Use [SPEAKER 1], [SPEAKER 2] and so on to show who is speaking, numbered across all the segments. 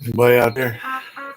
[SPEAKER 1] Anybody out there?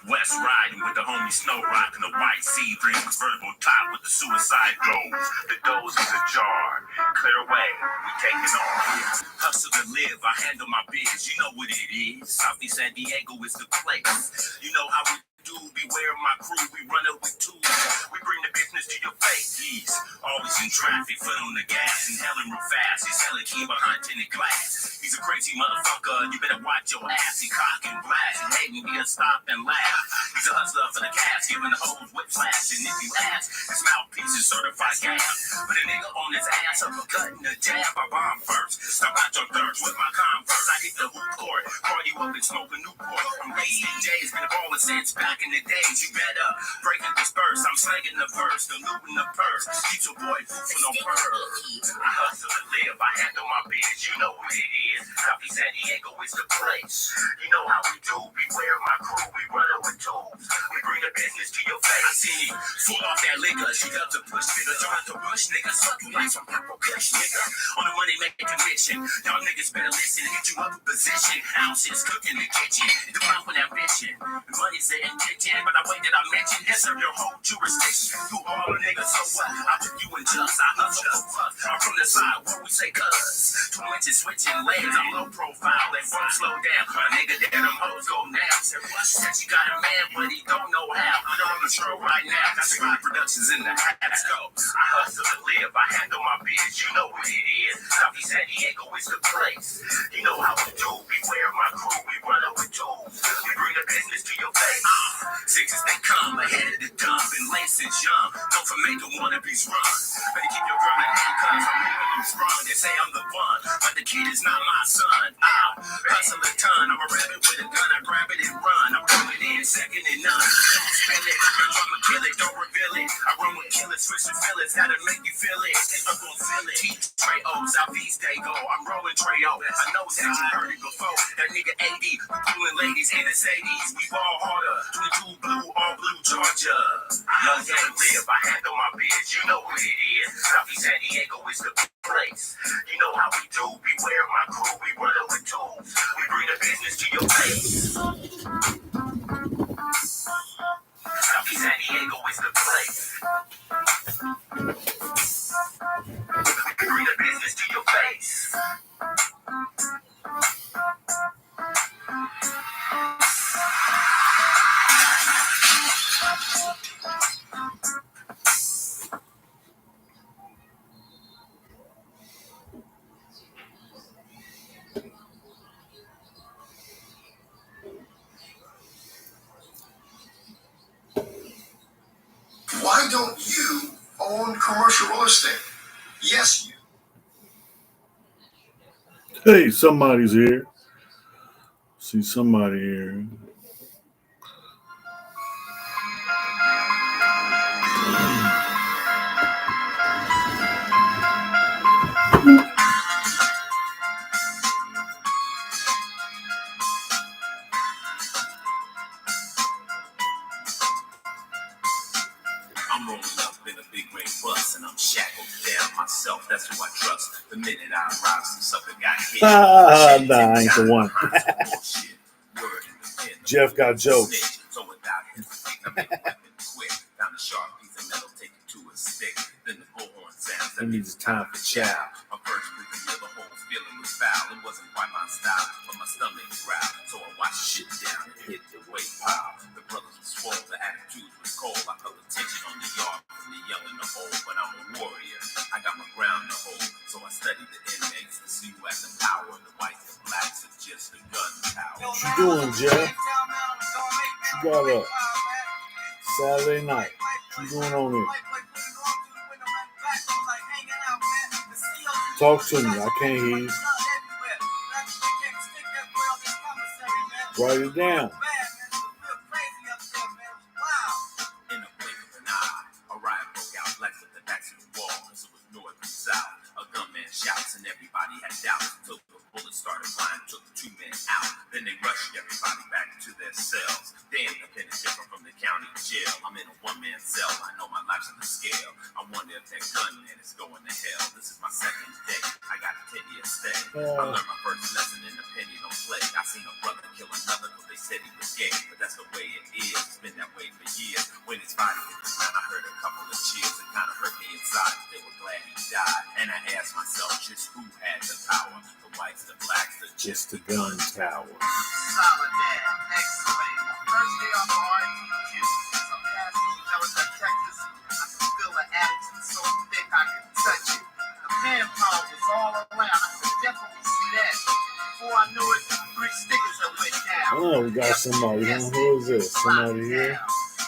[SPEAKER 2] West riding with the homie Snowroc and the white C3 convertible top with the suicide goals. The doors is ajar. Clear away, we taking off. Hustle to live, I handle my biz. You know what it is. Southeast San Diego is the place. You know how we do. Beware of my crew, we run it with tools. We bring the business to your face. He's always in traffic, foot on the gas, and hailing real fast. He's selling key behind tinted glass. He's a crazy motherfucker, you better watch your ass. He cock and blast, he hating, he'll stop and laugh. He's a hustler for the cash, giving the hoes with flash. And if you ask, his mouthpiece is certified gas. Put a nigga on his ass, uppercut and a jab. I bomb first, stop out your thirst with my converse. I hit the hoop court, party up and smoke a Newport. I'm raising J's, been balling since back in the days. You better break and disperse. I'm slanging the verse, the loot in the purse. Keep your boy foofing on purse. I hustle to live, I handle my biz. You know what it is. Southeast San Diego is the place. You know how we do. Beware of my crew, we run it with tools. We bring the business to your face. I see you full off that liquor. She got to push nigga, trying to push nigga. Suck you like some purple kush nigga. On the money making commission. Y'all niggas better listen and get you up in position. Ounces cooking in the kitchen. The mouth with ambition. The money's the intention, but the way that I mentioned, yes, serve your whole jurisdiction. You all a nigga, so what? I put you in just. I hustle for us. I'm from the side where we say cuz. 2 inches switching lanes. I'm low profile. Let phone slow down. A nigga there, them hoes go now. Said she got a man, but he don't know how. Put her on the show right now. That's why productions in the hat. Let's go. I hustle to live. I handle my biz. You know what it is. Southeast San Diego is the place. You know how we do. Beware of my crew. We run it with tools. We bring the business to your face. Sixes they come ahead of the dump and laces young. Don't for making wannabes run. Better keep your girl in handcuffs. I'm leaving them sprung. They say I'm the one, but the kid is not my son. I'll hustle a ton. I'm a rabbit with a gun. I grab it and run. I'm coming in second and none. Don't spell it. I'ma kill it. Don't reveal it. I run with killers, switch and fillers. How to make you feel it. I'm gonna feel it. Trey O, Southeast they go. I'm rolling Trey O. I know that you heard it before. That nigga AD, pulling ladies in the Sadies. We ball harder. 22 blue, all blue Georgia. Young gang live. I handle my biz. You know what it is. Southeast San Diego is the place. You know how we do. Beware of my crew. We run it with tools. We bring the business to your face. Southeast San Diego is the place. We bring the business to your face.
[SPEAKER 3] Why don't you own commercial real estate? Yes, you.
[SPEAKER 1] Hey, somebody's here. See somebody here.
[SPEAKER 2] I'm rolling up in a big red bus and I'm shackled down myself. That's who I trust. The minute I arrive, some sucker got hit.
[SPEAKER 1] Nah, I ain't the one. Jeff got jokes.
[SPEAKER 2] So without hesitation, I make a weapon quick. Found a sharp piece of metal, take it to a stick. Then the bullhorn sounds.
[SPEAKER 1] That means it's time for chow.
[SPEAKER 2] My first week until the whole feeling was foul. It wasn't quite my style, but my stomach growled. So I watched shit down and hit the weight pile. The brothers were swole, the attitudes was cold. I felt the tension on the yard from the young and the old, but I'm a warrior. I got my ground to hold, so I studied the inmates to see who had the power. The whites and blacks is just the gun power.
[SPEAKER 1] What you doing, Jeff? What you got up? Saturday night. What you doing on here? Talk to me. I can't hear you. Write it down.
[SPEAKER 2] In a blink of an eye, a riot broke out, blacks at the backs of the wall, cause it was north and south. A gunman shouts and everybody had doubts until the bullets started flying, took 2 men out. Then they rushed everybody back to their cells. Damn, the pen is different from the county jail. I'm in a one-man cell. I know my life's notch in the scale. I wonder if that gunman is going to hell. This is my second day. I got a penny a stay. I learned my first lesson in the penny don't play. I seen a brother kill another because they said he was gay. But that's the way it is. It's been that way for years. When his body hit the ground, I heard a couple of cheers. It kind of hurt me inside. They were glad he died. And I asked myself just who had the power. The whites, the blacks,
[SPEAKER 1] just the gun tower.
[SPEAKER 2] Solidad, excellent. First day on the RTQ. Some casting, I was in Texas. I could feel the attitude so thick I could touch it. The manpower was all around. I could definitely see that. Before I knew it, 3 stickers that went down.
[SPEAKER 1] Oh, we got somebody. Who is this? Somebody here?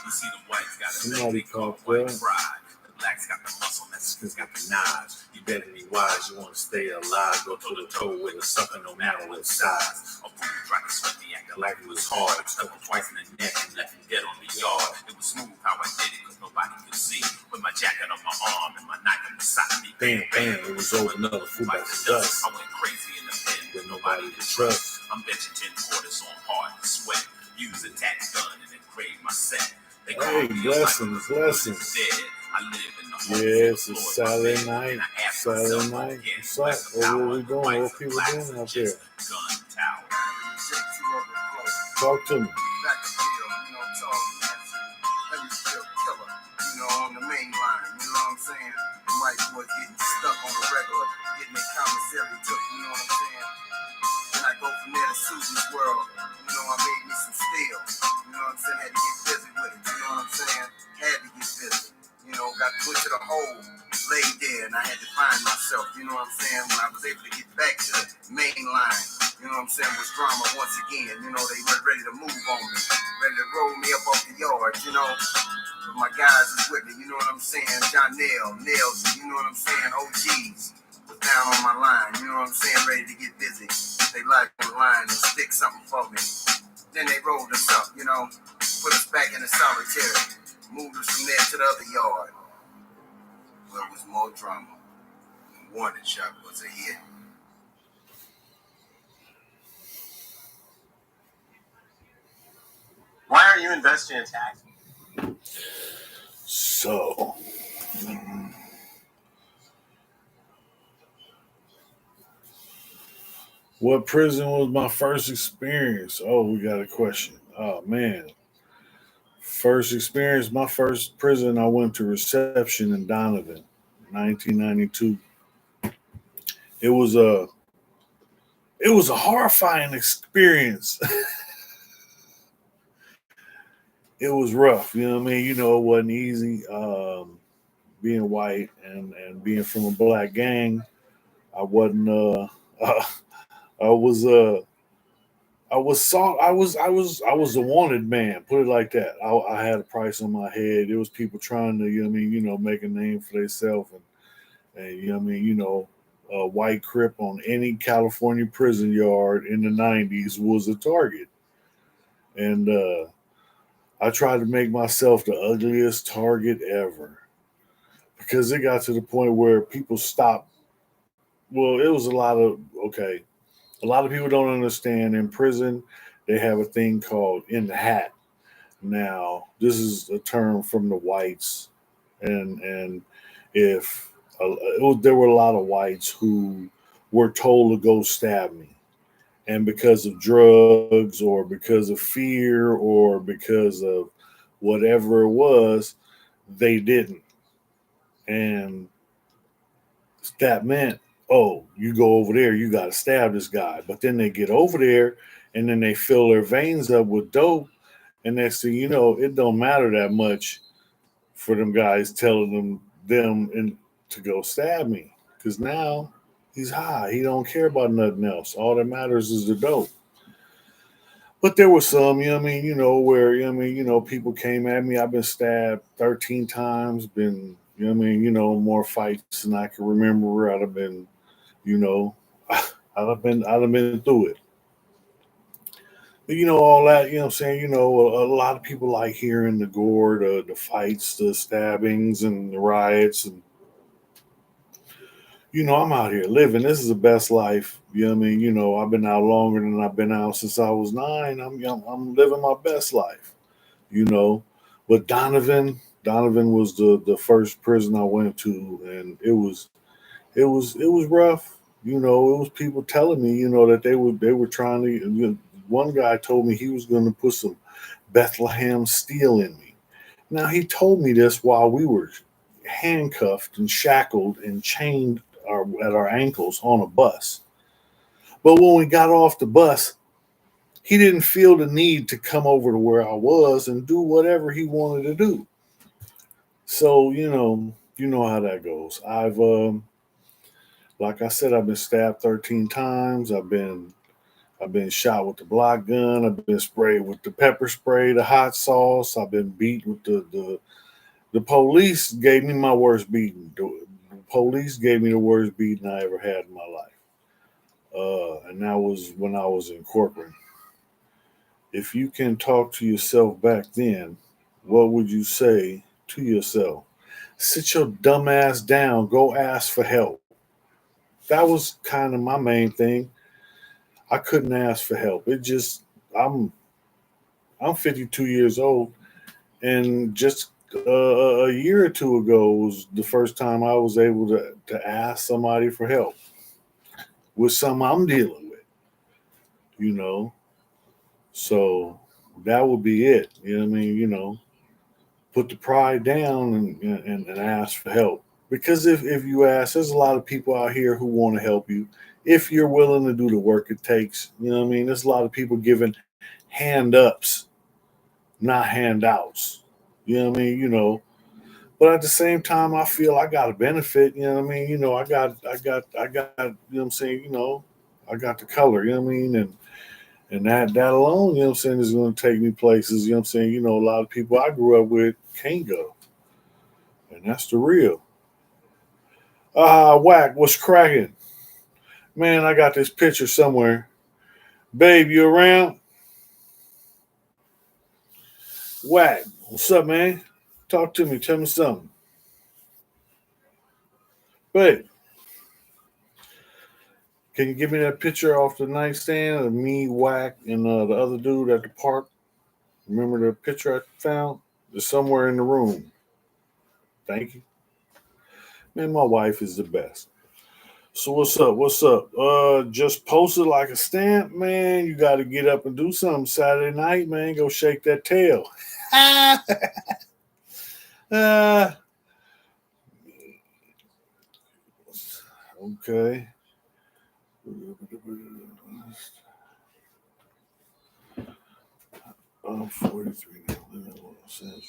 [SPEAKER 2] You see, the whites got
[SPEAKER 1] Somebody popped
[SPEAKER 2] white
[SPEAKER 1] up.
[SPEAKER 2] pride. The blacks got the muscle, Mexicans got the knives. You better be wise, you want to stay alive. Go toe to toe with a sucker, no matter what size. A fool tried to sweat me, acting like it was hard. Stuck him twice in the neck and left him dead on the yard. It was smooth how I did it, cause nobody could see. With my jacket on my arm and my knife on the side of me.
[SPEAKER 1] Bam, bam, it was over another fool by the dust.
[SPEAKER 2] I went crazy in the pen
[SPEAKER 1] With nobody to trust.
[SPEAKER 2] I'm benching 10 quarters on hard and sweat. Use a tax gun and engrave my set. They call
[SPEAKER 1] Hey,
[SPEAKER 2] me
[SPEAKER 1] blessings, blessings.
[SPEAKER 2] dead. I live in the
[SPEAKER 1] Yes, it's Saturday night. Saturday night. What's up? What we doing? What people doing out there?
[SPEAKER 2] Gun tower.
[SPEAKER 1] Talk to me.
[SPEAKER 3] Back to field, you know, tall, handsome, heavy field killer, you know, on the main line, you know what I'm saying? The white boys getting stuck on the regular, getting their commissary took, you know what I'm saying? Then I go from there to Susie's World, you know, I made me some steel, you know what I'm saying? Had to get busy with it, you know what I'm saying? Had to get busy, you know, got put to the hole, laid there, and I had to find myself, you know what I'm saying? When I was able to get back to the main line, you know what I'm saying, was drama once again. You know, they weren't ready to move on me, ready to roll me up off the yard, you know. But my guys is with me, you know what I'm saying? John Nails, you know what I'm saying? OGs was down on my line, you know what I'm saying? Ready to get busy. They life on the line and stick something for me. Then they rolled us up, you know, put us back in the solitary, moved us from there to the other yard. Well, it was more drama. The warning shot was a hit.
[SPEAKER 4] Why aren't you investing in tax?
[SPEAKER 1] So, what prison was my first experience? Oh, we got a question. Oh, man. First experience, my first prison, I went to reception in Donovan, 1992. It was a horrifying experience. It was rough, you know what I mean? You know, it wasn't easy. Being white and being from a black gang, I wasn't. I was a wanted man. Put it like that. I had a price on my head. There was people trying to, you know what I mean? You know, make a name for themselves, and you know what I mean? You know, a white crip on any California prison yard in the '90s was a target, and I tried to make myself the ugliest target ever because it got to the point where people stopped. Well, it was a lot of people don't understand in prison they have a thing called in the hat. Now, this is a term from the whites, and if there were a lot of whites who were told to go stab me, and because of drugs or because of fear or because of whatever it was, they didn't. And that meant, oh, you go over there, you got to stab this guy. But then they get over there and then they fill their veins up with dope. And next thing you know, it don't matter that much for them guys telling them and to go stab me. Because now he's high. He don't care about nothing else. All that matters is the dope. But there were some, you know what I mean, you know, where, you know what I mean, you know, people came at me. I've been stabbed 13 times, been, you know what I mean, you know, more fights than I can remember. I'd have been, you know, I'd have been through it. But, you know, all that, you know what I'm saying, you know, a lot of people like hearing the gore, the fights, the stabbings and the riots. And, you know, I'm out here living. This is the best life. You know what I mean? You know, I've been out longer than I've been out since I was 9. I'm living my best life, you know. But Donovan, Donovan was the first prison I went to, and it was rough. It was people telling me, that they were trying to. One guy told me he was going to put some Bethlehem steel in me. Now he told me this while we were handcuffed and shackled and chained at our ankles on a bus. But when we got off the bus, he didn't feel the need to come over to where I was and do whatever he wanted to do. So you know how that goes. Like I said, I've been stabbed 13 times. I've been shot with the block gun. I've been sprayed with the pepper spray, the hot sauce. I've been beat with the police gave me my worst beating. The police gave me the worst beating I ever had in my life. And that was when I was in corporate. If you can talk to yourself back then, what would you say to yourself? Sit your dumb ass down. Go ask for help. That was kind of my main thing. I couldn't ask for help. I'm I'm 52 years old, and just a year or two ago was the first time I was able to ask somebody for help with something I'm dealing with. You know, so that would be it. You know what I mean? Put the pride down and ask for help. Because if you ask, there's a lot of people out here who want to help you. If you're willing to do the work it takes, you know what I mean? There's a lot of people giving hand ups, not handouts. You know what I mean? But at the same time, I feel I got a benefit. You know what I mean? I got. You know what I'm saying? I got the color. You know what I mean? And that alone, you know what I'm saying, is going to take me places. You know what I'm saying? A lot of people I grew up with can't go, and that's the real. Whack, what's cracking? Man, I got this picture somewhere. Babe, you around? Whack, what's up, man? Talk to me. Tell me something. Babe, can you give me that picture off the nightstand of me, Whack, and the other dude at the park? Remember the picture I found? It's somewhere in the room. Thank you. Man, my wife is the best. So what's up? What's up? Just posted like a stamp, man. You got to get up and do something Saturday night, man. Go shake that tail. uh, okay. I'm 43 now. Living in Los Angeles.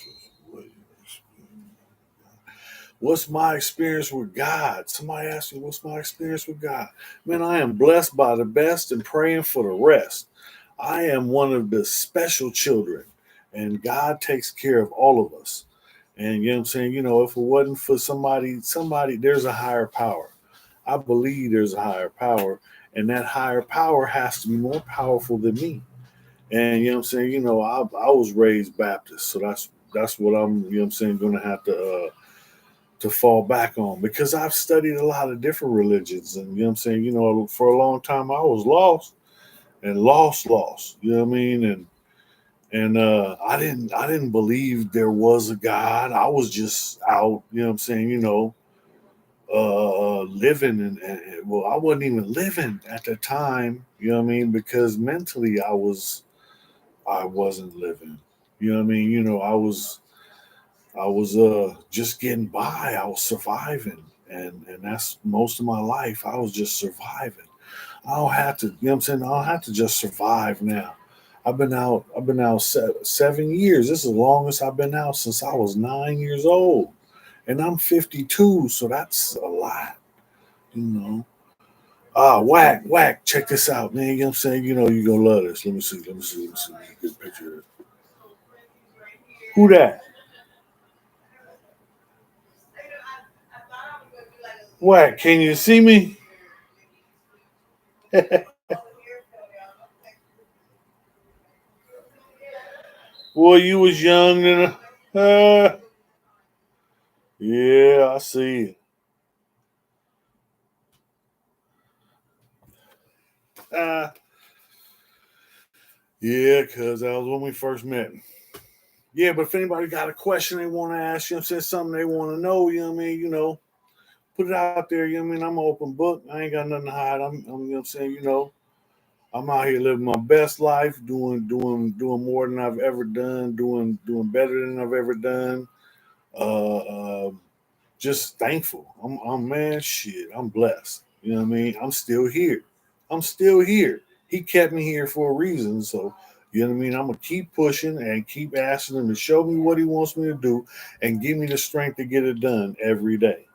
[SPEAKER 1] What's my experience with God? Somebody asked me, what's my experience with God? Man, I am blessed by the best and praying for the rest. I am one of the special children, and God takes care of all of us. And you know what I'm saying? If it wasn't for somebody, there's a higher power. I believe there's a higher power, and that higher power has to be more powerful than me. And you know what I'm saying? I was raised Baptist, so that's what I'm. You know what I'm saying? Going to have to fall back on because I've studied a lot of different religions, and you know what I'm saying. For a long time I was lost and lost. You know what I mean? And I didn't believe there was a God. I was just out. You know what I'm saying? Living and well, I wasn't even living at the time. You know what I mean? Because mentally I wasn't living. You know what I mean? I was just getting by. I was surviving. And that's most of my life. I was just surviving. I don't have to, you know what I'm saying? I don't have to just survive now. I've been out 7 years. This is the longest I've been out since I was 9 years old. And I'm 52, so that's a lot, you know. Whack, check this out, man. You know what I'm saying? You're gonna love this. Let me see. Let me get a picture of it. Who that? Whack, can you see me? Boy, you was young and yeah, I see it. Yeah, cause that was when we first met. Yeah, but if anybody got a question they want to ask, you know what I'm saying, something they want to know, you know what I mean, put it out there, you know what I mean? I'm an open book. I ain't got nothing to hide. I'm you know what I'm saying, I'm out here living my best life, doing more than I've ever done, doing better than I've ever done. Uh, just thankful. I'm man, shit. I'm blessed. You know what I mean? I'm still here. I'm still here. He kept me here for a reason. So you know what I mean? I'm gonna keep pushing and keep asking him to show me what he wants me to do and give me the strength to get it done every day.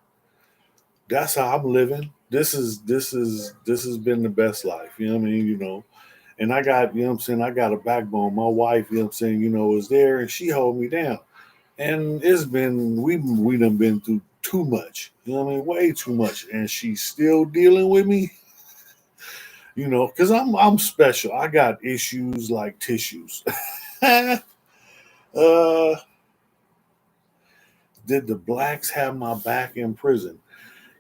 [SPEAKER 1] That's how I'm living. This has been the best life. You know what I mean? And I got, you know what I'm saying, I got a backbone. My wife, you know what I'm saying, is there and she hold me down. And it's been we done been through too much. You know what I mean? Way too much. And she's still dealing with me, because I'm special. I got issues like tissues. uh did the blacks have my back in prison?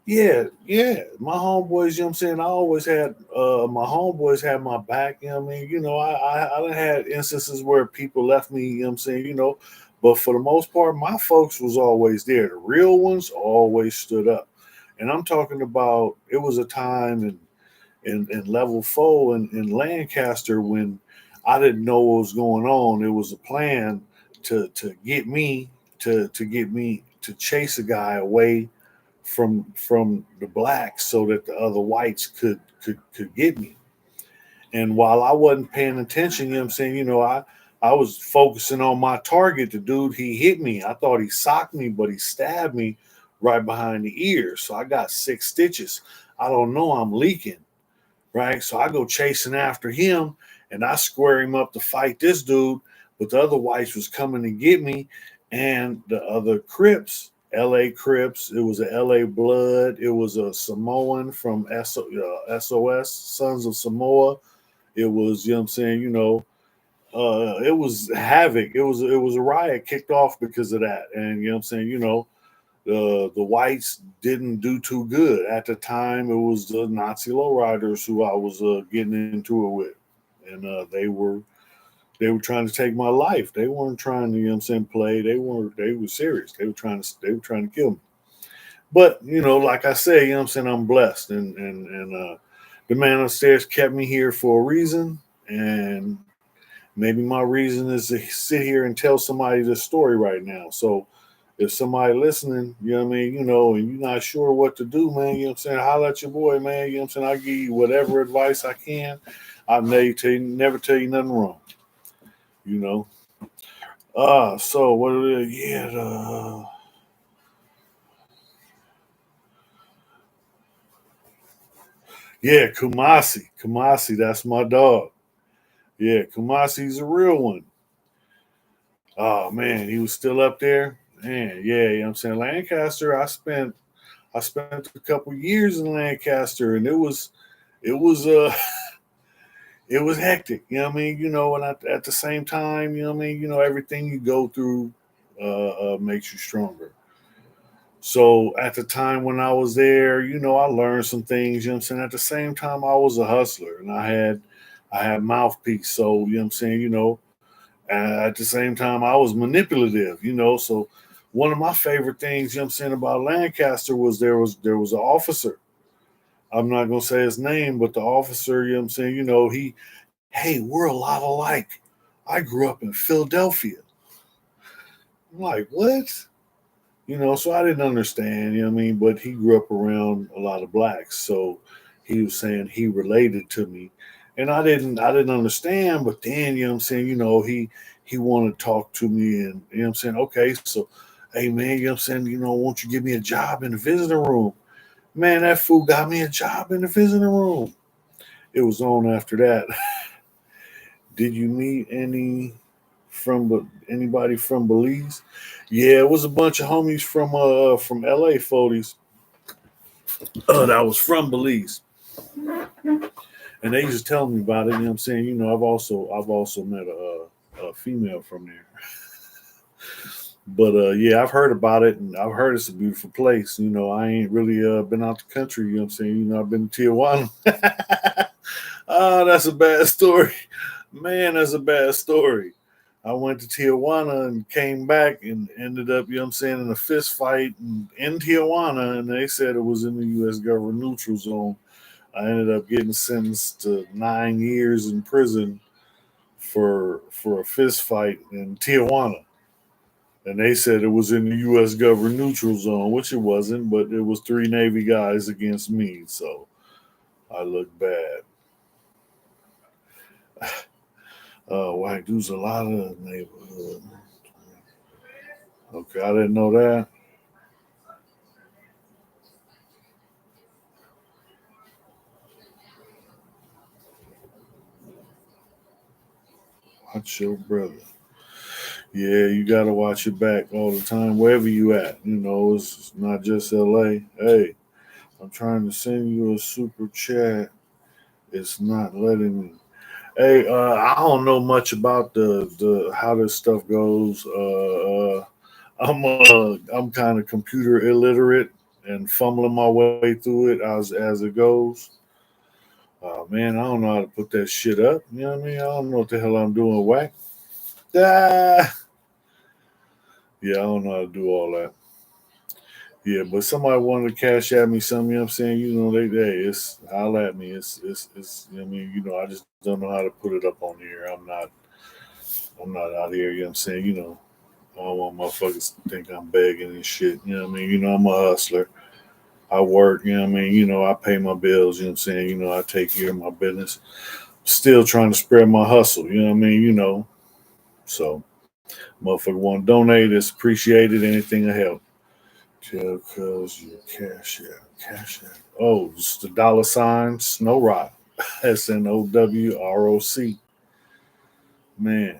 [SPEAKER 1] Yeah, yeah. My homeboys, you know what I'm saying? I always had my homeboys had my back, you know what I mean? I done had instances where people left me, you know what I'm saying, but for the most part, my folks was always there. The real ones always stood up. And I'm talking about it was a time in level four in Lancaster when I didn't know what was going on. It was a plan to get me to get me to chase a guy away from the blacks so that the other whites could get me. And while I wasn't paying attention, you know what I'm saying, I was focusing on my target. The dude, he hit me. I thought he socked me, but he stabbed me right behind the ear. So I got 6 stitches. I don't know, I'm leaking, right? So I go chasing after him and I square him up to fight this dude, but the other whites was coming to get me, and the other Crips, LA Crips, it was a LA Blood, it was a Samoan from SOS, Sons of Samoa. It was, you know what I'm saying, it was havoc. It was a riot kicked off because of that. And you know what I'm saying, the whites didn't do too good at the time. It was the Nazi lowriders who I was getting into it with, and they were trying to take my life. They weren't trying to, you know what I'm saying, play. They were serious. They were trying to kill me. But like I say, you know what I'm saying, I'm blessed, and the man upstairs kept me here for a reason, and maybe my reason is to sit here and tell somebody this story right now. So if somebody listening, you know what I mean, and you're not sure what to do, man, you know what I'm saying, holler at your boy, man, you know what I'm saying, I'll give you whatever advice I can. I'll never tell you nothing wrong, you know. So what it is, yeah, yeah, Kumasi, that's my dog. Yeah, Kumasi's a real one. Oh man, he was still up there. Man, yeah, you know what I'm saying? Lancaster, I spent a couple years in Lancaster, and it was it was hectic, you know what I mean? And at the same time, you know what I mean, everything you go through makes you stronger. So at the time when I was there, I learned some things, you know what I'm saying? At the same time, I was a hustler and I had mouthpiece. So, you know what I'm saying, at the same time, I was manipulative, So one of my favorite things, you know what I'm saying, about Lancaster was there was an officer. I'm not gonna say his name, but the officer, you know what I'm saying, hey, we're a lot alike. I grew up in Philadelphia. I'm like, what? So I didn't understand, you know what I mean? But he grew up around a lot of blacks. So he was saying he related to me. And I didn't understand, but then, you know what I'm saying, he wanted to talk to me, and you know what I'm saying, okay, so hey man, you know what I'm saying, won't you give me a job in the visiting room? Man, that fool got me a job in the visiting room. It was on after that. Did you meet anybody from Belize? Yeah, it was a bunch of homies from LA, 40s. That was from Belize, and they used to tell me about it. You know what I'm saying? I've also met a female from there. But yeah, I've heard about it, and I've heard it's a beautiful place. I ain't really been out the country. You know what I'm saying? I've been to Tijuana. Oh, that's a bad story, man. That's a bad story. I went to Tijuana and came back and ended up, in a fist fight in Tijuana, and they said it was in the U.S. government neutral zone. I ended up getting sentenced to 9 years in prison for a fist fight in Tijuana. And they said it was in the U.S. government neutral zone, which it wasn't, but it was three Navy guys against me, so I look bad. Whack, there's a lot of neighborhood. Okay, I didn't know that. Watch your brother. Yeah, you gotta watch your back all the time, wherever you at. It's not just LA. Hey, I'm trying to send you a super chat. It's not letting me. Hey, I don't know much about the how this stuff goes. I'm kind of computer illiterate and fumbling my way through it as it goes. Man, I don't know how to put that shit up. You know what I mean? I don't know what the hell I'm doing. Whack. Ah. Yeah, I don't know how to do all that. Yeah, but somebody wanted to cash at me something, it's holla at me. I just don't know how to put it up on here. I'm not out here, I don't want motherfuckers to think I'm begging and shit. I'm a hustler. I work, I pay my bills, I take care of my business. Still trying to spread my hustle, So motherfucker want to donate, it's appreciated, anything to help. Tell cuz you cash out. Oh, it's the $ Snowroc. SNOWROC. Man.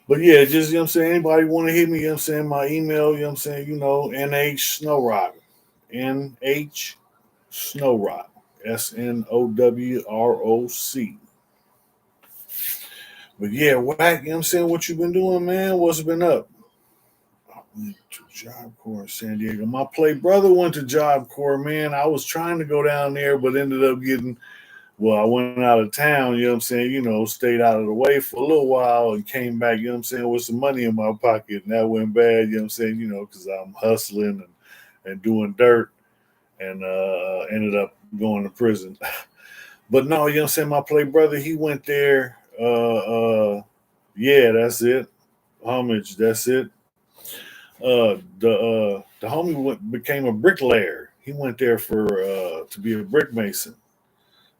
[SPEAKER 1] But yeah, just anybody want to hit me, my email, NH Snowroc. NH Snowroc. SNOWROC. But yeah, whack, what you been doing, man? What's been up? I went to Job Corps in San Diego. My play brother went to Job Corps, man. I was trying to go down there, but ended up I went out of town, stayed out of the way for a little while and came back, with some money in my pocket. And that went bad, because I'm hustling and doing dirt and ended up going to prison. But no, my play brother, he went there. Yeah, that's it. Homage, that's it. The homie became a bricklayer. He went there for to be a brick mason.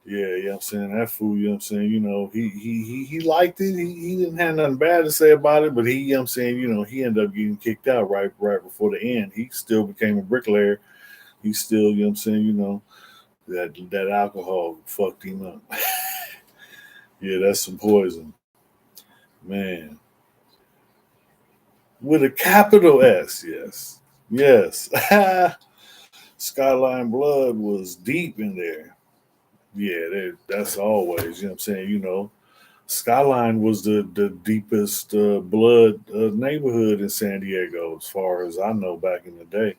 [SPEAKER 1] Yeah, that fool, he liked it. He didn't have nothing bad to say about it, but he ended up getting kicked out right before the end. He still became a bricklayer. He still, that alcohol fucked him up. Yeah, that's some poison. Man. With a capital S, yes. Yes. Skyline Blood was deep in there. Yeah, that's always, Skyline was the deepest blood neighborhood in San Diego, as far as I know back in the day.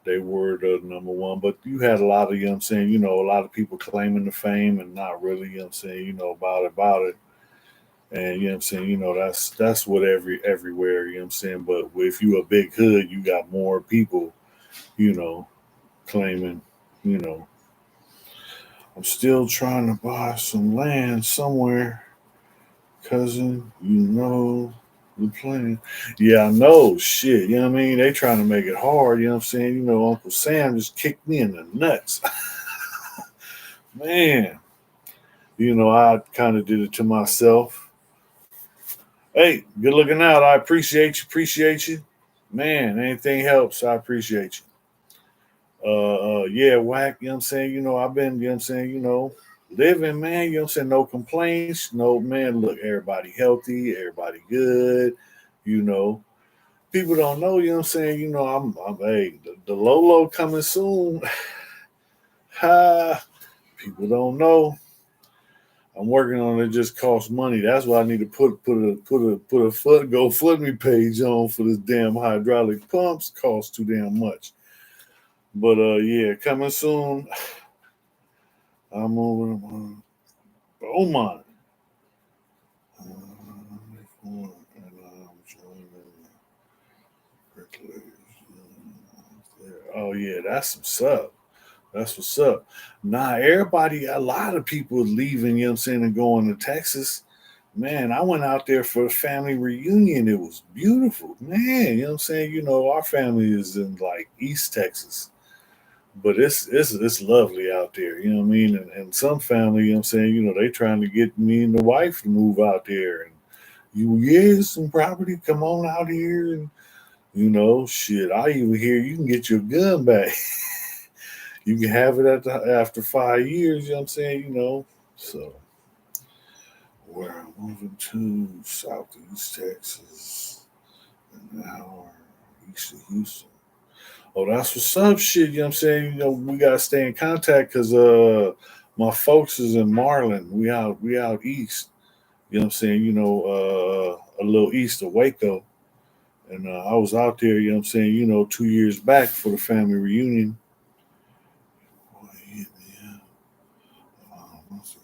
[SPEAKER 1] They were the number one, but you had a lot of, a lot of people claiming the fame and not really, about it. And that's what everywhere, But if you a big hood, you got more people, you know, claiming, you know, I'm still trying to buy some land somewhere, cousin. The plan. Yeah, I know. Shit, They trying to make it hard. Uncle Sam just kicked me in the nuts. Man, I kind of did it to myself. Hey, good looking out. I appreciate you. Appreciate you. Man, anything helps. I appreciate you. Yeah, whack, I've been, living, man, no complaints, no, man, look, everybody healthy, everybody good, you know, people don't know, hey, the Lolo coming soon, ha, people don't know, I'm working on it, just costs money, that's why I need to put a GoFundMe page on for this damn hydraulic pumps, costs too damn much, but, yeah, coming soon, I'm moving. Oh my. Oh yeah, that's what's up. That's what's up. Nah, everybody, a lot of people leaving, you know what I'm saying, and going to Texas. Man, I went out there for a family reunion. It was beautiful. Man, you know what I'm saying? You know, our family is in like East Texas. But it's lovely out there, you know what I mean? And some family, you know what I'm saying, you know, they trying to get me and the wife to move out there and you some property, come on out here and you know, shit. I even hear you can get your gun back. You can have it after 5 years, you know what I'm saying? You know. So we're moving to southeast Texas, an hour east of Houston. Oh, that's what's up, shit. You know what I'm saying? You know, we gotta stay in contact because my folks is in Marlin. We out east. You know what I'm saying? You know, a little east of Waco. And I was out there, you know what I'm saying, you know, 2 years back for the family reunion. Boy, he hit me up. Months ago.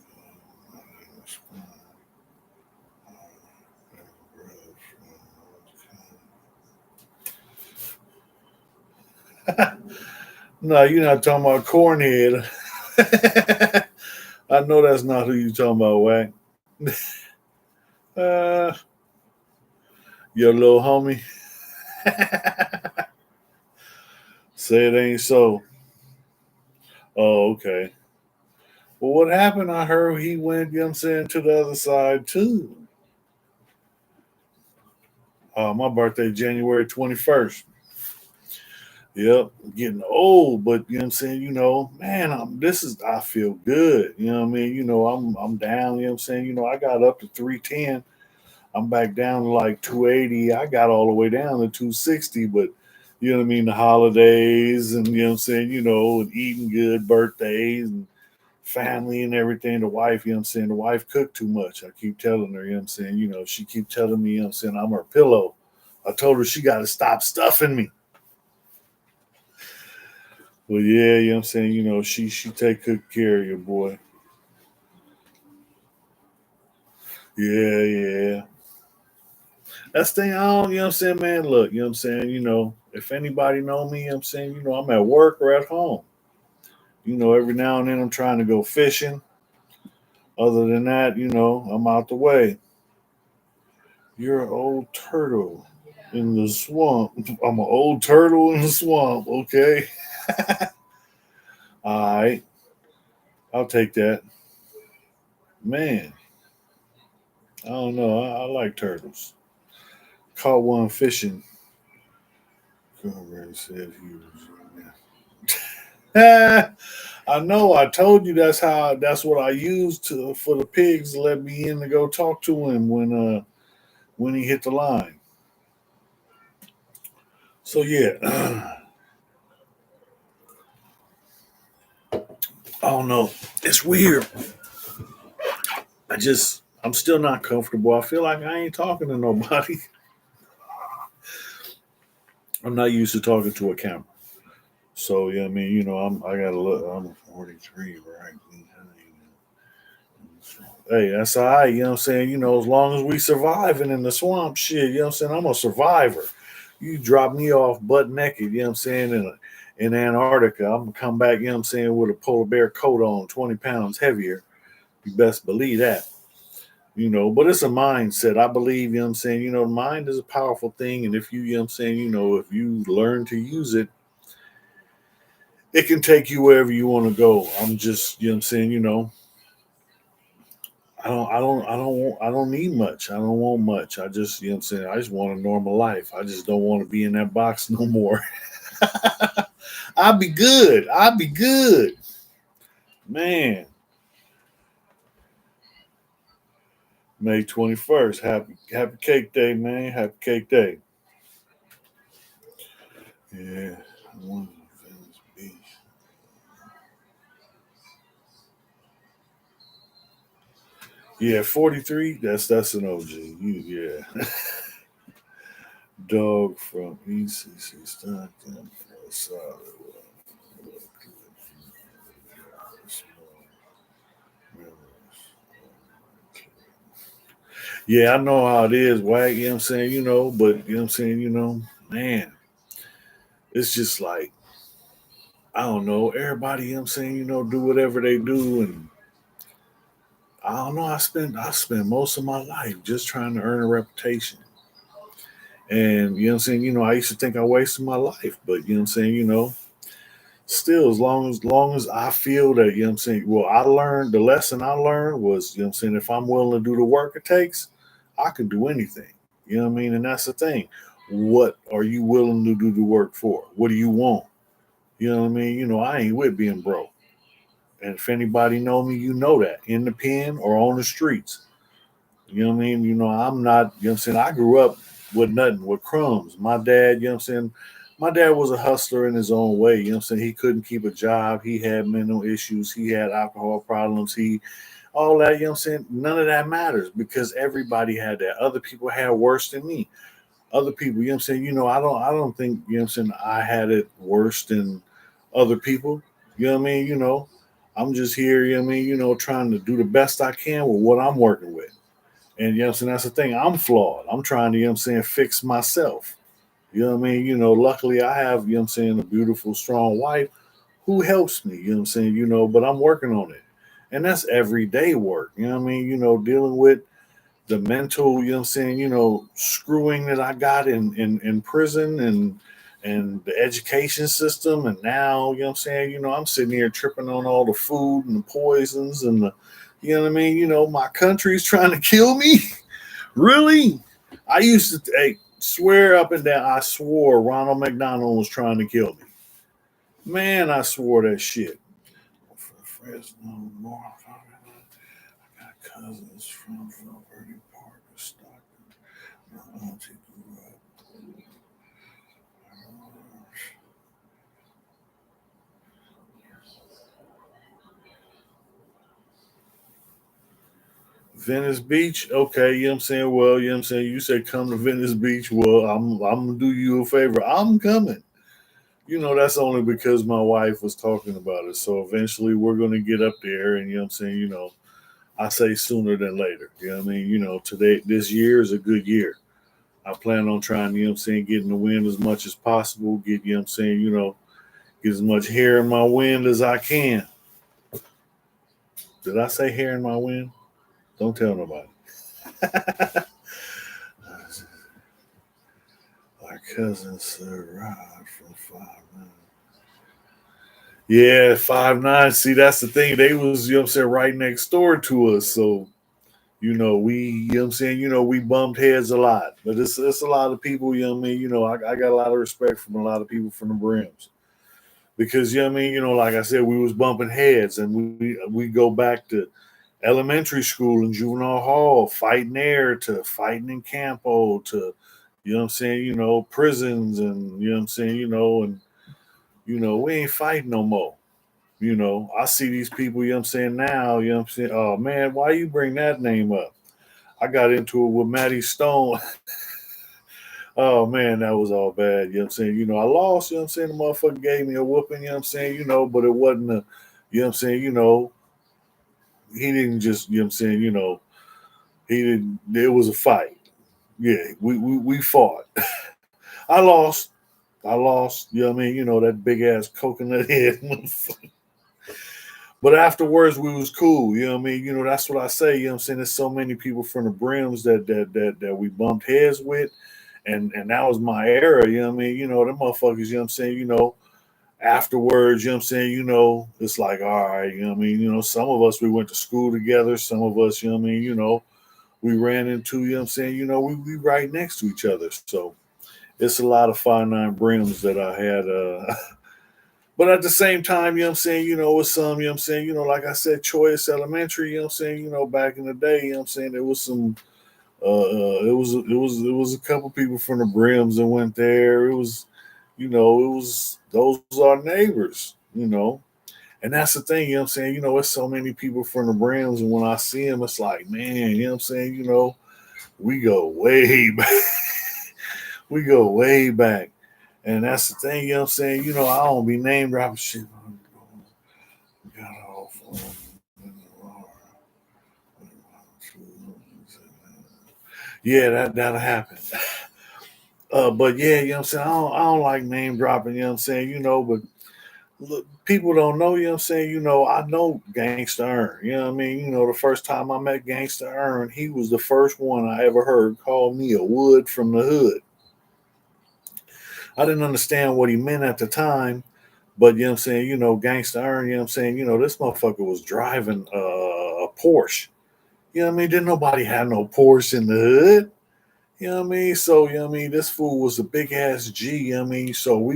[SPEAKER 1] No, you're not talking about Cornhead. I know that's not who you talking about, Wack. Uh, your little homie. Say it ain't so. Oh, okay. Well, what happened? I heard he went, you know what I'm saying, to the other side too. My birthday, January 21st. Yep, getting old, but you know what I'm saying, you know, man, I feel good. You know what I mean? You know, I'm down, you know what I'm saying? You know, I got up to 310. I'm back down to like 280. I got all the way down to 260, but you know what I mean, the holidays and you know what I'm saying, you know, and eating good, birthdays and family and everything. The wife, you know what I'm saying, the wife cooked too much. I keep telling her, you know what I'm saying, you know, she keep telling me, you know what I'm saying, I'm her pillow. I told her she got to stop stuffing me. Well, yeah, you know what I'm saying, you know, she take good care of you, boy. Yeah, yeah. That's the thing. I don't, you know what I'm saying, man. Look, you know what I'm saying, you know, if anybody know me, you know what I'm saying, you know, I'm at work or at home. You know, every now and then I'm trying to go fishing. Other than that, you know, I'm out the way. You're an old turtle in the swamp. I'm an old turtle in the swamp. Okay. All right. I'll take that. Man, I don't know. I like turtles. Caught one fishing. Conrad said he was. I know. I told you that's what I used to for the pigs to let me in to go talk to him when he hit the line. So yeah, I don't know. It's weird. I'm still not comfortable. I feel like I ain't talking to nobody. I'm not used to talking to a camera. So yeah, I mean, you know, I gotta look. I'm 43, right? Hey, that's all right. You know what I'm saying? You know, as long as we surviving in the swamp, shit. You know what I'm saying? I'm a survivor. You drop me off butt naked. You know what I'm saying? In Antarctica, I'm gonna come back. You know what I'm saying? With a polar bear coat on, 20 pounds heavier. You best believe that. You know, but it's a mindset. I believe, you know what I'm saying, you know, the mind is a powerful thing. And if you know what I'm saying, you know, if you learn to use it, it can take you wherever you want to go. I'm just, you know what I'm saying, you know, I don't need much. I don't want much. I just, you know what I'm saying, I just want a normal life. I just don't want to be in that box no more. I'll be good. I'll be good. Man, May 21st. Happy cake day, man. Happy cake day. Yeah. I want to Venice Beach. Yeah, 43. That's an OG. Yeah. Dog from ECC Stockton. Solid. Yeah, I know how it is, Wag, you know what I'm saying, but you know what I'm saying, man, it's just like, I don't know, everybody, you know what I'm saying, do whatever they do, and I don't know, I spent most of my life just trying to earn a reputation. And you know what I'm saying, I used to think I wasted my life, but you know what I'm saying, still as long as I feel that, you know what I'm saying, well, the lesson I learned was, you know what I'm saying, if I'm willing to do the work it takes, I can do anything. You know what I mean? And that's the thing. What are you willing to do the work for? What do you want? You know what I mean? I ain't with being broke. And if anybody know me, you know that in the pen or on the streets. You know what I mean? I'm not, you know what I'm saying? I grew up with nothing, with crumbs. My dad, you know what I'm saying? My dad was a hustler in his own way. You know what I'm saying? He couldn't keep a job. He had mental issues. He had alcohol problems. All that, you know what I'm saying? None of that matters because everybody had that. Other people had worse than me. Other people, you know what I'm saying? I don't think, you know what I'm saying, I had it worse than other people. You know what I mean? I'm just here, you know what I mean, trying to do the best I can with what I'm working with. And you know what I'm saying? That's the thing. I'm flawed. I'm trying to, you know what I'm saying, fix myself. You know what I mean? Luckily I have, you know what I'm saying, a beautiful, strong wife who helps me, you know what I'm saying, but I'm working on it. And that's everyday work. You know what I mean? Dealing with the mental, you know what I'm saying, screwing that I got in prison and the education system. And now, you know what I'm saying, I'm sitting here tripping on all the food and the poisons and the, you know what I mean, my country's trying to kill me. Really? I used to swear up and down. I swore Ronald McDonald was trying to kill me. Man, I swore that shit. Fresno, North Carolina. I got cousins from Verde Park, Stockton. My auntie grew up. Venice Beach, okay, you know what I'm saying? Well, you know what I'm saying? You said come to Venice Beach. Well, I'm gonna do you a favor. I'm coming. That's only because my wife was talking about it. So eventually we're gonna get up there and you know what I'm saying, I say sooner than later. You know what I mean? Today this year is a good year. I plan on trying, you know what I'm saying, get in the wind as much as possible, get, you know what I'm saying, get as much hair in my wind as I can. Did I say hair in my wind? Don't tell nobody. My cousin Sir Rod from 5'9". Yeah, 5'9". See, that's the thing. They was, you know what I'm saying, right next door to us. So, you know what I'm saying, we bumped heads a lot. But it's a lot of people, you know what I mean? I got a lot of respect from a lot of people from the Brims. Because, you know what I mean, like I said, we was bumping heads and we go back to elementary school and juvenile hall, fighting there to fighting in Campo to, you know what I'm saying, prisons and you know what I'm saying, and we ain't fighting no more. I see these people, you know what I'm saying, now, you know what I'm saying, oh man, why you bring that name up? I got into it with Maddie Stone. Oh man, that was all bad. You know what I'm saying? I lost, you know what I'm saying? The motherfucker gave me a whooping, you know what I'm saying, but it wasn't a, you know what I'm saying, he didn't just, you know what I'm saying, he didn't, it was a fight. Yeah, we fought. I lost. I lost. You know what I mean? That big ass coconut head. But afterwards, we was cool. You know what I mean? That's what I say. You know what I'm saying? There's so many people from the Brims that we bumped heads with, and that was my era. You know what I mean? Them motherfuckers. You know what I'm saying? Afterwards, you know what I'm saying? It's like, all right. You know what I mean? Some of us we went to school together. Some of us, you know what I mean? We ran into. You know what I'm saying? We right next to each other. So it's a lot of 5'9" Brims that I had. But at the same time, you know what I'm saying, with some, you know what I'm saying, like I said, Choice Elementary, you know what I'm saying, back in the day, you know what I'm saying, there was some it was a couple people from the Brims that went there. It was, it was those are neighbors, And that's the thing, you know what I'm saying, it's so many people from the Brims, and when I see them, it's like, man, you know what I'm saying, we go way back. We go way back. And that's the thing, you know what I'm saying? I don't be name dropping shit. Got off on Yeah, that'll happen. But yeah, you know what I'm saying? I don't like name dropping, you know what I'm saying? But look, people don't know, you know what I'm saying? I know Gangsta Earn. You know what I mean? The first time I met Gangsta Earn, he was the first one I ever heard call me a wood from the hood. I didn't understand what he meant at the time, but you know what I'm saying, Gangsta Earn, you know what I'm saying, this motherfucker was driving a Porsche. You know what I mean? Didn't nobody have no Porsche in the hood. You know what I mean? So, you know what I mean? This fool was a big ass G, you know what I mean? So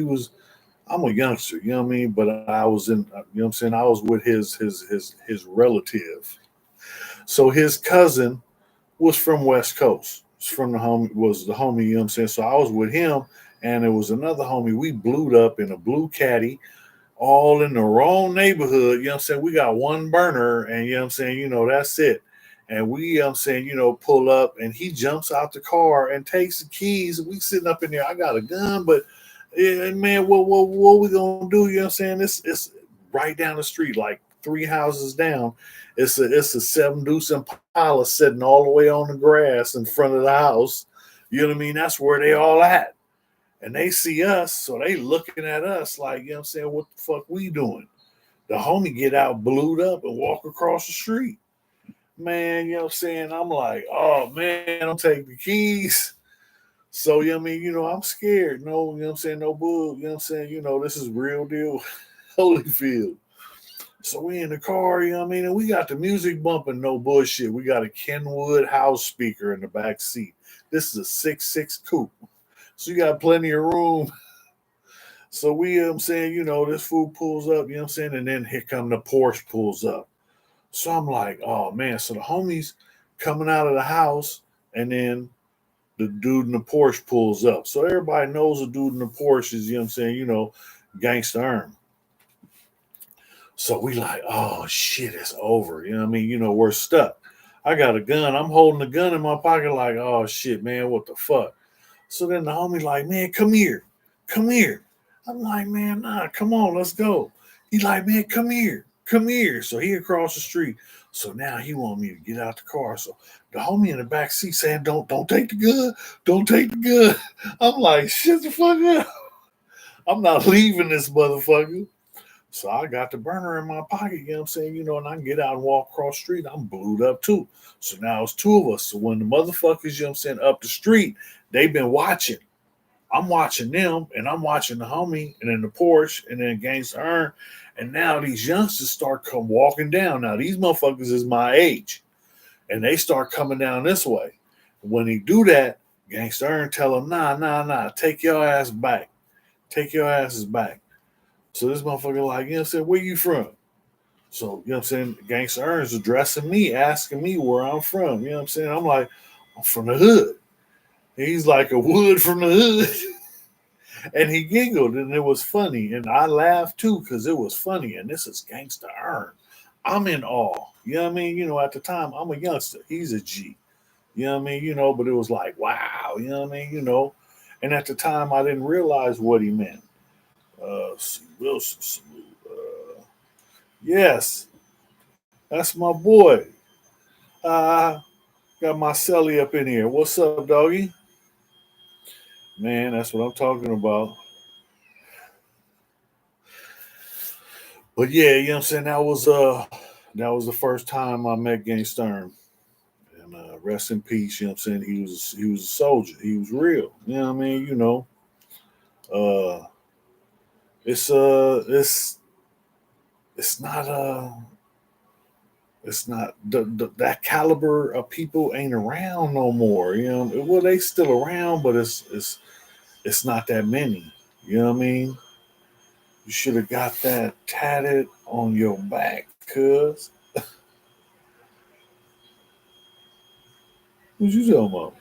[SPEAKER 1] I'm a youngster, you know what I mean? But I was in, you know what I'm saying? I was with his relative. So his cousin was from West Coast. Was the homie, you know what I'm saying? So I was with him and there was another homie. We blued up in a blue caddy, all in the wrong neighborhood. You know what I'm saying? We got one burner and you know what I'm saying, that's it. And we, you know what I'm saying, pull up and he jumps out the car and takes the keys. We sitting up in there. I got a gun, but yeah, man, what we gonna do? You know what I'm saying? It's right down the street, like three houses down. It's a seven deuce Impala sitting all the way on the grass in front of the house. You know what I mean? That's where they all at. And they see us, so they looking at us like, you know what I'm saying, what the fuck we doing? The homie get out blued up and walk across the street. Man, you know what I'm saying? I'm like, oh man, don't take the keys. So, you know what I mean? I'm scared. No, you know what I'm saying? No bull. You know what I'm saying? This is real deal Holyfield. So we in the car, you know what I mean? And we got the music bumping, no bullshit. We got a Kenwood house speaker in the back seat. This is a 6'6" coupe. So you got plenty of room. So we, I'm saying, this fool pulls up, you know what I'm saying? And then here come the Porsche pulls up. So I'm like, oh man. So the homies coming out of the house and then the dude in the Porsche pulls up. So everybody knows the dude in the Porsche is, you know what I'm saying, Gangsta Earn. So we like, oh shit, it's over. You know what I mean? We're stuck. I got a gun. I'm holding the gun in my pocket, like, oh shit, man, what the fuck? So then the homie like, man, come here. Come here. I'm like, man, nah, come on, let's go. He's like, man, come here. Come here. So he across the street. So now he want me to get out the car. So the homie in the back seat saying, don't take the gun. Don't take the gun. I'm like, shut the fuck up. I'm not leaving this motherfucker. So I got the burner in my pocket, you know what I'm saying? And I can get out and walk across the street. I'm blued up too. So now it's two of us. So when the motherfuckers, you know what I'm saying, up the street, they've been watching. I'm watching them and I'm watching the homie and then the Porsche and then Gangsta Earn. And now these youngsters start come walking down. Now these motherfuckers is my age. And they start coming down this way. When they do that, Gangsta Earn tell them, nah, take your ass back. Take your asses back. So this motherfucker like, you know what I'm saying, where you from? So, you know what I'm saying, Gangsta Earn's addressing me, asking me where I'm from. You know what I'm saying? I'm like, I'm from the hood. He's like a wood from the hood. And he giggled and it was funny. And I laughed too because it was funny. And this is Gangsta Earn. I'm in awe. You know what I mean? At the time, I'm a youngster. He's a G. You know what I mean? But it was like, wow. You know what I mean? And at the time, I didn't realize what he meant. C. Wilson salute. Yes, that's my boy. Uh, got my celly up in here. What's up, doggy? Man, that's what I'm talking about. But yeah, you know what I'm saying? That was the first time I met Gangsta. And rest in peace, you know what I'm saying? He was a soldier. He was real. You know what I mean? Uh it's not it's not that caliber of people ain't around no more. Well, they still around, but it's not that many. You know what I mean? You should have got that tatted on your back, cuz. What you talking about?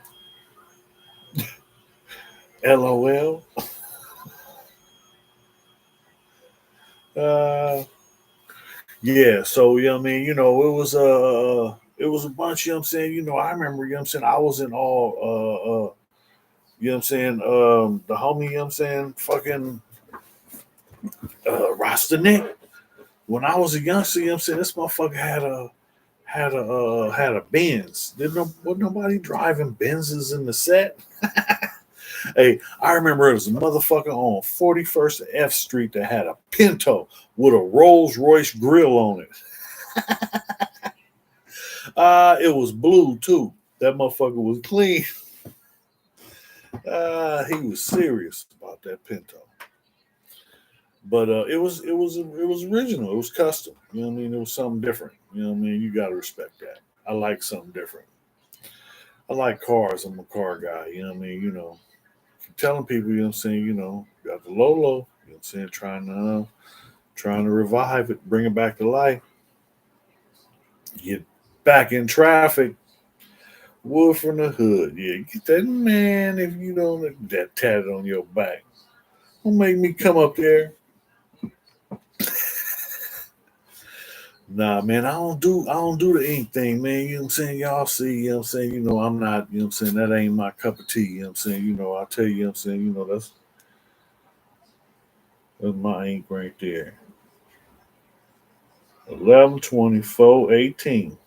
[SPEAKER 1] LOL. Uh, yeah. So you know what I mean. It was a bunch. You know what I'm saying. I remember. You know what I'm saying. I was in all. You know what I'm saying. The homie. You know what I'm saying. Fucking Rasta Nick. When I was a youngster, you know what I'm saying. This motherfucker had had a Benz. Wasn't nobody driving Benzes in the set. Hey, I remember it was a motherfucker on 41st F Street that had a Pinto with a Rolls Royce grill on it. It was blue too. That motherfucker was clean. He was serious about that Pinto. But it was original. It was custom. You know what I mean? It was something different. You know what I mean? You gotta respect that. I like something different. I like cars. I'm a car guy. You know what I mean? Telling people, you know what I'm saying, got the Lolo, you know what I'm saying, trying to revive it, bring it back to life, get back in traffic, wood from the hood. Yeah, get that man if you don't get that tatted on your back. Don't make me come up there. Nah, man, I don't do the ink thing, man. You know what I'm saying? Y'all see, you know what I'm saying, I'm not, you know what I'm saying, that ain't my cup of tea, you know what I'm saying, I'll tell you, you know what I'm saying, that's my ink right there. 11/24/18.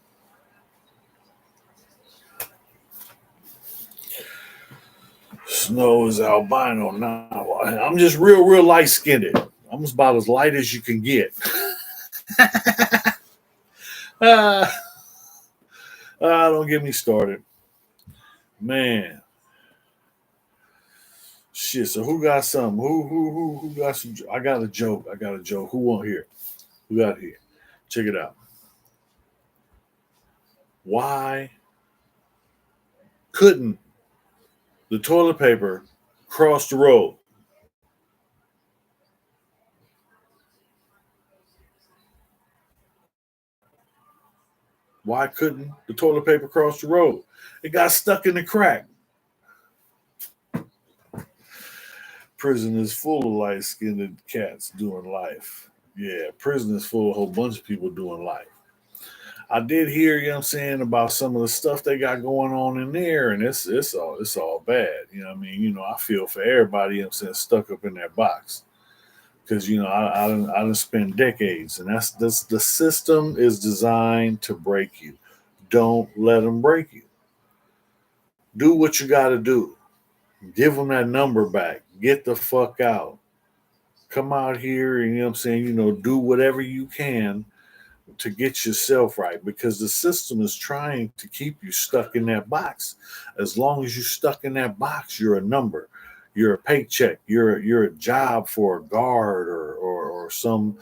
[SPEAKER 1] Snow is albino now. I'm just real light skinned. I'm about as light as you can get. uh, don't get me started. Man. Shit. So who got something? Who got some? I got a joke. Who won't hear? Who got here? Check it out. Why couldn't the toilet paper cross the road? Why couldn't the toilet paper cross the road? It got stuck in the crack. Prison is full of light skinned cats doing life. Yeah, prison is full of a whole bunch of people doing life. I did hear, you know what I'm saying, about some of the stuff they got going on in there, and it's all bad. You know what I mean? I feel for everybody, you know what I'm saying, stuck up in that box. Because I done spent decades, and that's the system is designed to break you. Don't let them break you. Do what you got to do. Give them that number back. Get the fuck out. Come out here and, you know what I'm saying, do whatever you can to get yourself right, because the system is trying to keep you stuck in that box. As long as you're stuck in that box, you're a number. You're a paycheck. You're a job for a guard or some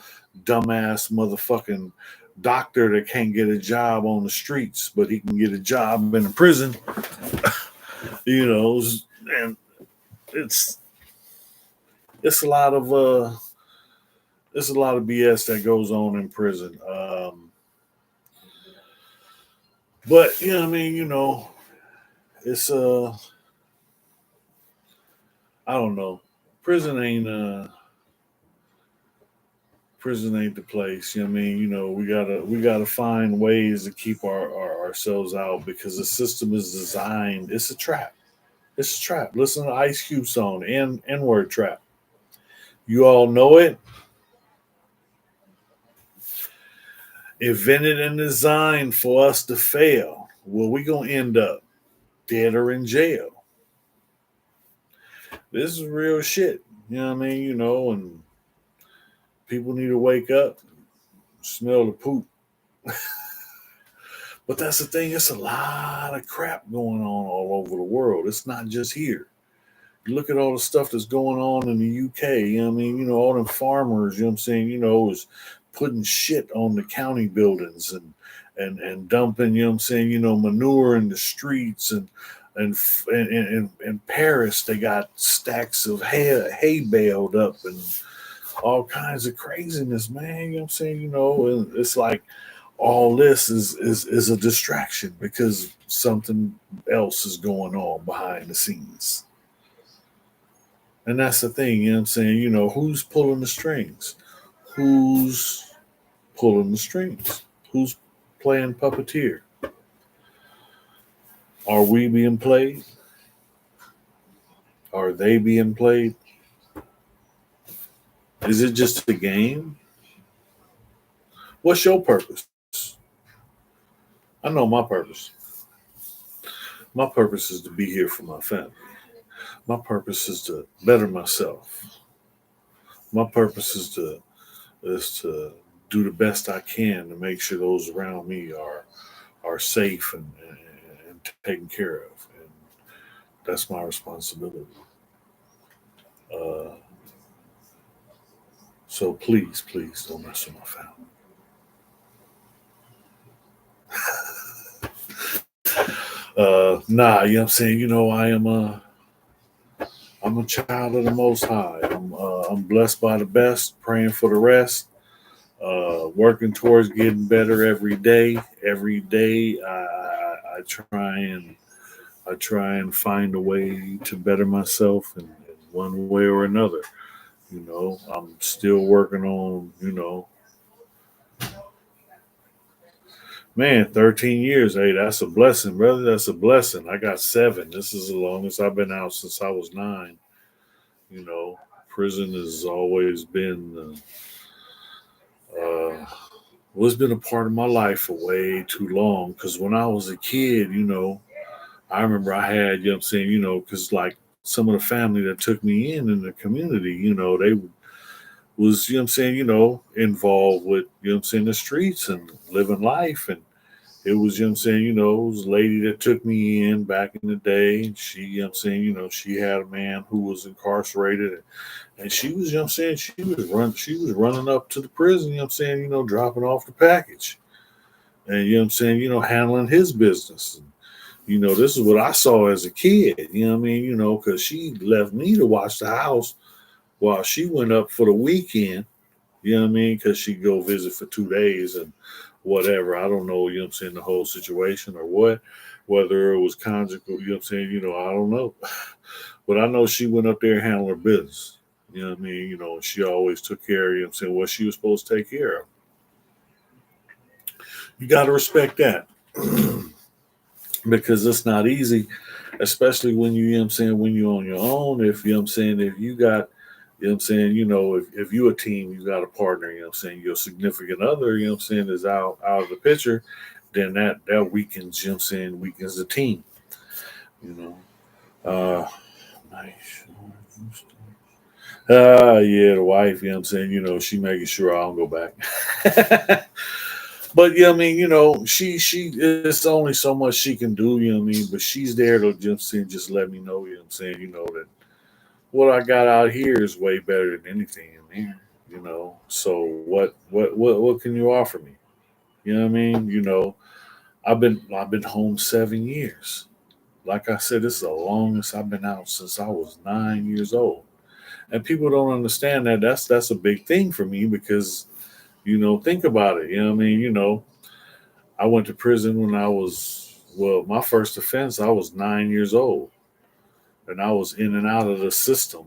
[SPEAKER 1] dumbass motherfucking doctor that can't get a job on the streets, but he can get a job in a prison. And it's it's a lot of BS that goes on in prison. But I mean, it's I don't know. Prison ain't prison ain't the place. You know what I mean? We gotta find ways to keep ourselves out, because the system is designed. It's a trap. It's a trap. Listen to Ice Cube song, N word trap. You all know it. Invented and designed for us to fail. Well, we gonna end up dead or in jail. This is real shit. You know what I mean? And people need to wake up, smell the poop. But that's the thing, it's a lot of crap going on all over the world. It's not just here. You look at all the stuff that's going on in the UK, you know what I mean? All them farmers, you know what I'm saying, is putting shit on the county buildings and dumping, you know what I'm saying, manure in the streets, and in Paris they got stacks of hay baled up and all kinds of craziness, man. You know what I'm saying? And it's like all this is a distraction because something else is going on behind the scenes. And that's the thing, you know what I'm saying? Who's pulling the strings? Who's pulling the strings? Who's playing puppeteer? Are we being played? Are they being played? Is it just a game? What's your purpose? I know my purpose. My purpose is to be here for my family. My purpose is to better myself. My purpose is to do the best I can to make sure those around me are safe and taken care of. And that's my responsibility. Uh, so please, please don't mess with my family. Nah, you know what I'm saying? I'm a child of the Most High. I'm blessed by the best, praying for the rest, working towards getting better every day. Every day, I try and find a way to better myself in one way or another. I'm still working on, man, 13 years. Hey, that's a blessing, brother. That's a blessing. I got 7. This is the longest I've been out since I was 9. You know, prison has always been, well, it's been a part of my life for way too long. Because when I was a kid, I remember I had, you know what I'm saying, because like some of the family that took me in the community, they was, you know what I'm saying, involved with, you know what I'm saying, the streets and living life. And it was, you know what I'm saying, it was a lady that took me in back in the day. She, you know what I'm saying, she had a man who was incarcerated, and she was, you know what I'm saying, she was running up to the prison, you know what I'm saying, dropping off the package. And you know what I'm saying, handling his business. And, this is what I saw as a kid, you know what I mean, because she left me to watch the house while she went up for the weekend, you know what I mean, because she'd go visit for 2 days and whatever. I don't know, you know what I'm saying, the whole situation or what, whether it was conjugal, you know what I'm saying, I don't know. But I know she went up there and handled her business. You know what I mean? She always took care of, you know what I'm saying, what she was supposed to take care of. You got to respect that because it's not easy, especially when you know what I'm saying, when you're on your own. If, you know what I'm saying, if you got, you know what I'm saying, if you're a team, you got a partner, you know what I'm saying, your significant other, you know what I'm saying, is out of the picture, then that weakens, you know what I'm saying, weakens the team, you know. Nice. Yeah, the wife, you know what I'm saying, she making sure I don't go back. But yeah, I mean, she it's only so much she can do, you know what I mean? But she's there to just let me know, you know what I'm saying, that what I got out here is way better than anything in there, So what can you offer me? You know what I mean? I've been home 7 years. Like I said, this is the longest I've been out since I was 9 years old. And people don't understand that that's a big thing for me because, think about it. You know what I mean? I went to prison when I was, well, my first offense, I was 9 years old. And I was in and out of the system,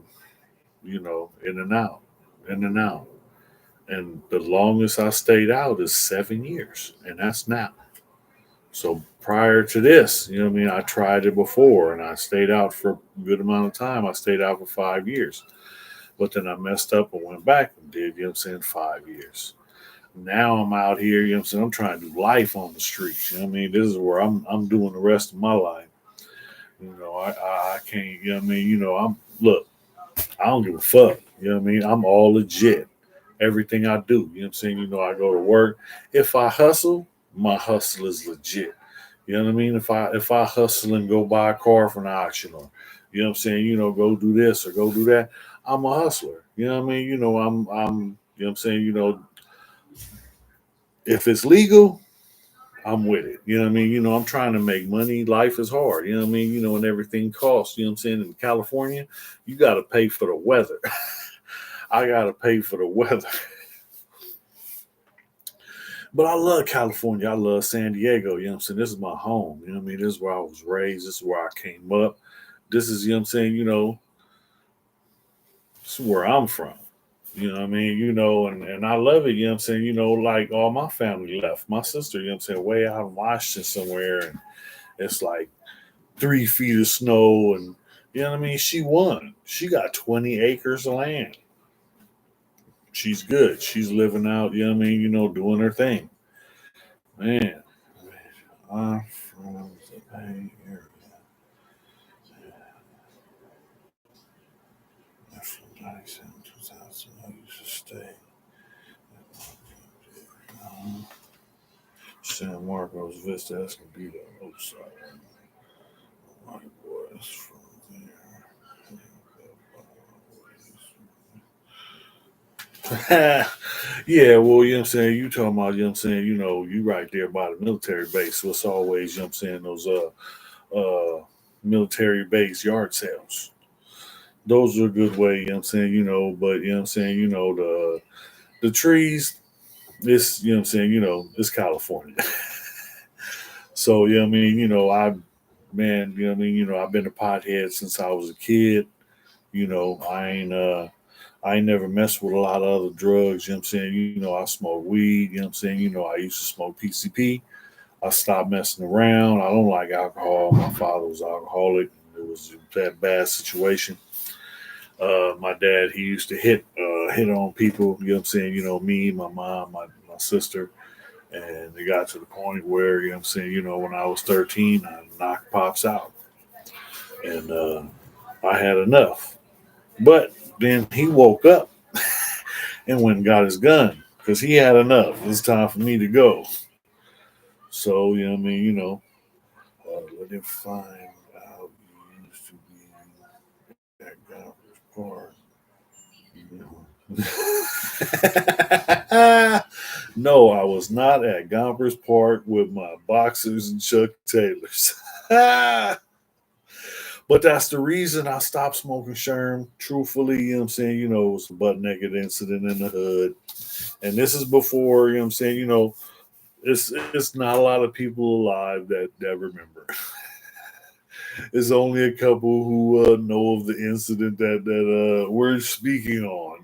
[SPEAKER 1] in and out, in and out. And the longest I stayed out is 7 years. And that's now. So prior to this, you know what I mean? I tried it before and I stayed out for a good amount of time. I stayed out for 5 years. But then I messed up and went back and did, 5 years. Now I'm out here, you know what I'm saying? I'm trying to do life on the streets. You know what I mean? This is where I'm doing the rest of my life. I can't, you know what I mean? Look, I don't give a fuck. You know what I mean? I'm all legit. Everything I do. You know what I'm saying? I go to work. If I hustle, my hustle is legit. You know what I mean? If I hustle and go buy a car from the auction or you know what I'm saying, go do this or go do that, I'm a hustler. You know what I mean? I'm you know what I'm saying, if it's legal, I'm with it. You know what I mean? I'm trying to make money. Life is hard. You know what I mean? And everything costs. You know what I'm saying? In California, you got to pay for the weather. I got to pay for the weather. But I love California. I love San Diego. You know what I'm saying? This is my home. You know what I mean? This is where I was raised. This is where I came up. This is, you know what I'm saying? This is where I'm from. You know what I mean? And I love it. You know what I'm saying? Like all my family left. My sister, you know what I'm saying, way out in Washington somewhere. And it's like 3 feet of snow. And, you know what I mean? She won. She got 20 acres of land. She's good. She's living out, you know what I mean? Doing her thing. Man, I'm from the Bay Area. I'm from 97, 2000. I used to stay in San Marcos Vista Escondido. Oh, sorry. My boys from there. Yeah, well, you know what I'm saying? You talking about, you know what I'm saying, you right there by the military base. So it's always, you know what I'm saying, those military base yard sales. Those are a good way, you know what I'm saying, but you know what I'm saying, the trees, it's you know what I'm saying, it's California. So, you know what I mean, you know what I mean, I've been a pothead since I was a kid. I ain't never messed with a lot of other drugs, you know what I'm saying? I smoke weed, you know what I'm saying? I used to smoke PCP. I stopped messing around. I don't like alcohol. My father was alcoholic. It was a bad situation. My dad, he used to hit on people, you know what I'm saying? Me, my mom, my sister. And it got to the point where, you know what I'm saying, when I was 13, I knocked Pops out. And I had enough. But then he woke up and went and got his gun because he had enough. It's time for me to go. So, you know what I mean, let him find out you used to be at Governor's Park. No, I was not at Gompers Park with my boxers and Chuck Taylors. But that's the reason I stopped smoking Sherm. Truthfully, you know what I'm saying? It was a butt naked incident in the hood. And this is before, you know what I'm saying? It's not a lot of people alive that remember. It's only a couple who know of the incident that we're speaking on.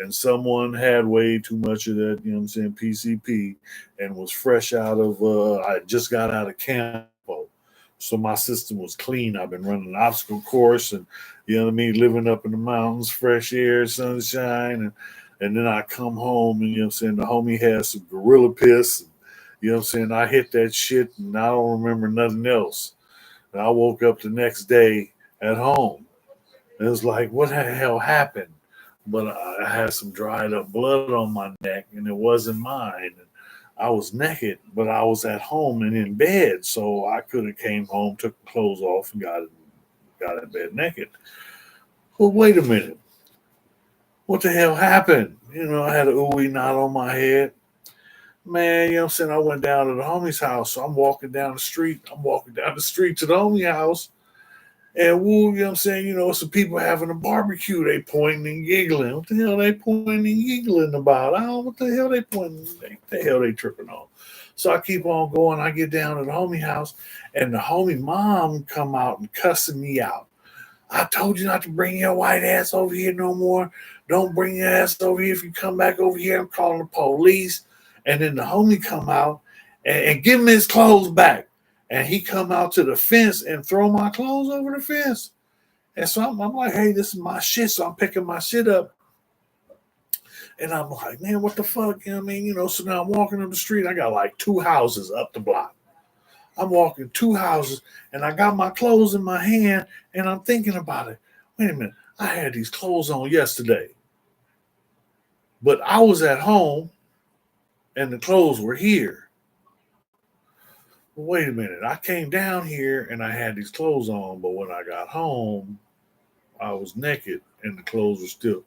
[SPEAKER 1] And someone had way too much of that, you know what I'm saying, PCP, and was fresh out of, I just got out of campo. So my system was clean. I've been running an obstacle course and, you know what I mean, living up in the mountains, fresh air, sunshine. And then I come home and, you know what I'm saying, the homie has some gorilla piss. And, you know what I'm saying, I hit that shit and I don't remember nothing else. And I woke up the next day at home. And it was like, what the hell happened? But I had some dried up blood on my neck, and it wasn't mine. And I was naked, but I was at home and in bed, so I could have came home, took the clothes off, and got in bed naked. Well, wait a minute, what the hell happened? I had a ooey knot on my head. Man, you know what I'm saying? I went down to the homie's house, so I'm walking down the street. I'm walking down the street to the homie house. And woo, you know what I'm saying? Some people having a barbecue. They pointing and giggling. What the hell they pointing and giggling about? I don't know what the hell they pointing. What the hell they tripping on? So I keep on going. I get down to the homie house, and the homie mom come out and cussing me out. I told you not to bring your white ass over here no more. Don't bring your ass over here. If you come back over here, I'm calling the police. And then the homie come out and give him his clothes back. And he come out to the fence and throw my clothes over the fence. And so I'm like, hey, this is my shit. So I'm picking my shit up. And I'm like, man, what the fuck? You know what I mean? So now I'm walking up the street. I got like two houses up the block. I'm walking two houses and I got my clothes in my hand and I'm thinking about it. Wait a minute. I had these clothes on yesterday, but I was at home and the clothes were here. Well, wait a minute. I came down here and I had these clothes on, but when I got home, I was naked and the clothes were still.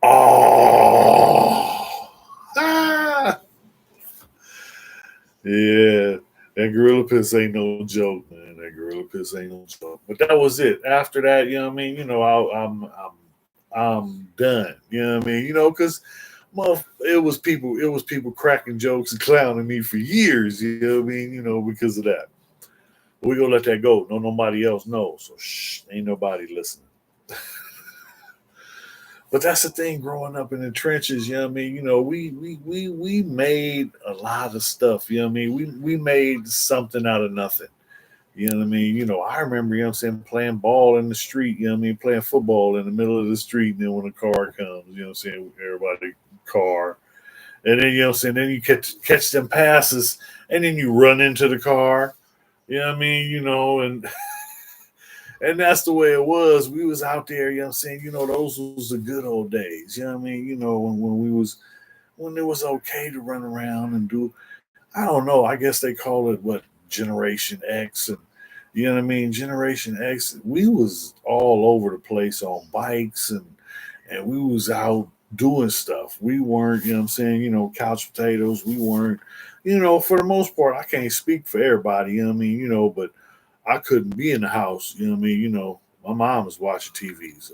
[SPEAKER 1] Oh, ah, yeah. That gorilla piss ain't no joke, man. That gorilla piss ain't no joke. But that was it. After that, you know what I mean. I'm done. You know what I mean. Because it was people cracking jokes and clowning me for years. You know what I mean. Because of that. We're gonna let that go. No, nobody else knows. So shh, ain't nobody listening. But that's the thing, growing up in the trenches, you know what I mean? We made a lot of stuff, you know what I mean? We made something out of nothing. You know what I mean? I remember, you know what I'm saying, playing ball in the street, you know what I mean, playing football in the middle of the street, and then when a car comes, you know what I'm saying, everybody car. And then, then you catch them passes, and then you run into the car. You know what I mean? And that's the way it was. We was out there, those was the good old days. You know what I mean? When it was okay to run around and do, I don't know, I guess they call it what, Generation X, and you know what I mean? Generation X, we was all over the place on bikes, and we was out doing stuff. We weren't, couch potatoes. We weren't, for the most part, I can't speak for everybody, but I couldn't be in the house, my mom was watching TVs.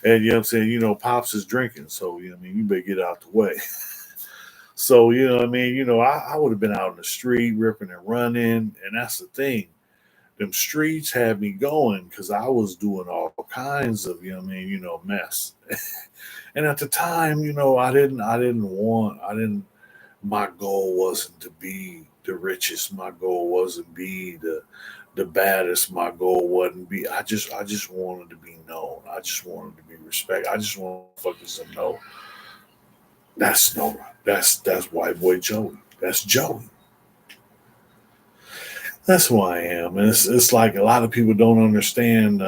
[SPEAKER 1] And Pops is drinking, so you better get out the way. So, I would have been out in the street ripping and running, and that's the thing. Them streets had me going because I was doing all kinds of, mess. And at the time, my goal wasn't to be the richest. My goal wasn't be the baddest. My goal wasn't be. I just wanted to be known. I just wanted to be respected. I just want fuckers to know that's Snowroc. That's white boy Joey. That's Joey. That's who I am. And it's like a lot of people don't understand.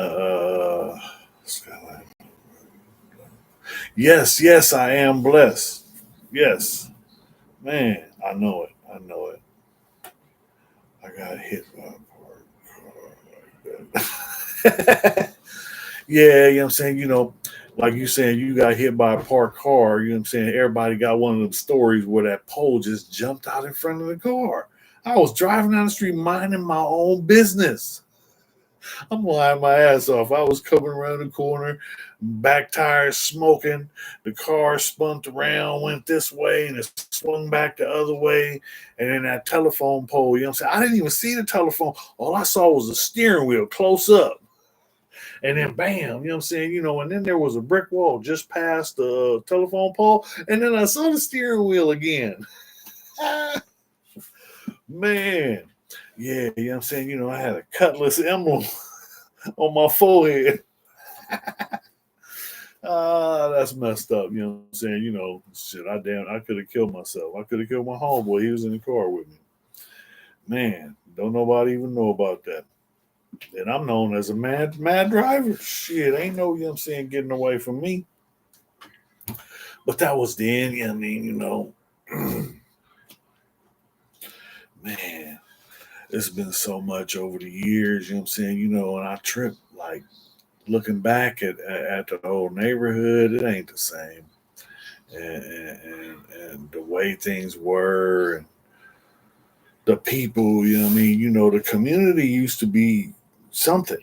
[SPEAKER 1] Yes, yes, I am blessed. Yes, man, I know it. I know it. I got hit by a parked car like that. Yeah, I'm saying, like you saying, you got hit by a parked car. You know what I'm saying? Everybody got one of them stories where that pole just jumped out in front of the car. I was driving down the street minding my own business. I'm lying my ass off. I was coming around the corner, back tires smoking. The car spun around, went this way, and it swung back the other way. And then that telephone pole, I'm saying? I didn't even see the telephone. All I saw was the steering wheel close up. And then bam, I'm saying? And then there was a brick wall just past the telephone pole. And then I saw the steering wheel again. Man. Yeah, I'm saying? I had a cutlass emblem on my forehead. That's messed up. You know what I'm saying? Shit, I could have killed myself. I could have killed my homeboy. He was in the car with me. Man, don't nobody even know about that. And I'm known as a mad driver. Shit, ain't no, getting away from me. But that was then, man, it's been so much over the years, and I trip like looking back at the old neighborhood, it ain't the same. And the way things were, and the people, the community used to be something.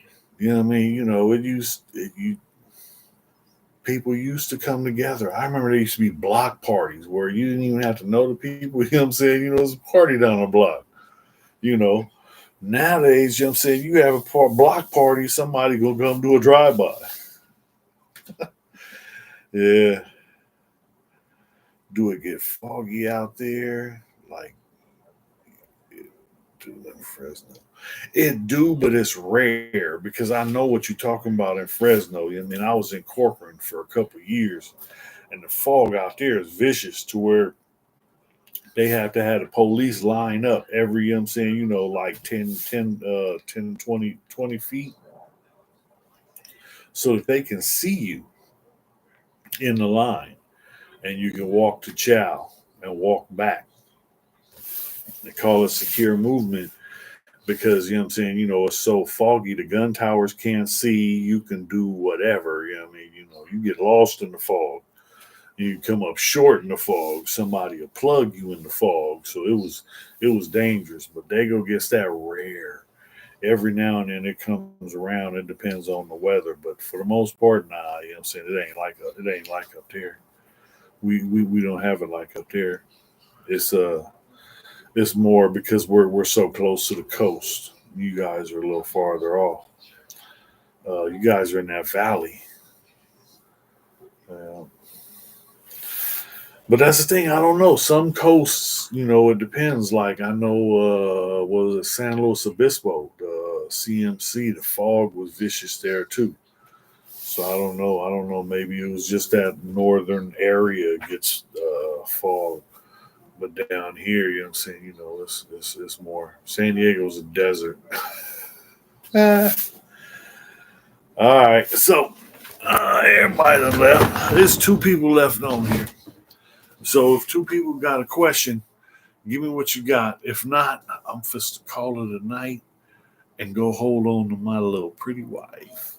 [SPEAKER 1] People used to come together. I remember there used to be block parties where you didn't even have to know the people. You know what I'm saying? It was a party down the block. You know, Nowadays, you have a block party, somebody gonna come do a drive by. Yeah, do it get foggy out there? Like it do in Fresno. It do, but it's rare because I know what you're talking about in Fresno. I mean, I was in Corcoran for a couple of years, and the fog out there is vicious to where they have to have the police line up every, like 10, 20 feet so that they can see you in the line and you can walk to chow and walk back. They call it secure movement because, it's so foggy. The gun towers can't see. You can do whatever. You get lost in the fog. You come up short in the fog. Somebody will plug you in the fog. So it was dangerous. But Dago gets that rare. Every now and then it comes around. It depends on the weather. But for the most part, nah, it ain't like up there. We don't have it like up there. It's it's more because we're so close to the coast. You guys are a little farther off. You guys are in that valley. Uh, but that's the thing. I don't know. Some coasts, it depends. Like I know, was it San Luis Obispo, the CMC? The fog was vicious there too. So I don't know. Maybe it was just that northern area gets fall. But down here, you know what I'm saying, you know, it's more. San Diego's a desert. All right, so everybody done left. There's two people left on here. So if two people got a question, give me what you got. If not, I'm just to call it a night and go hold on to my little pretty wife.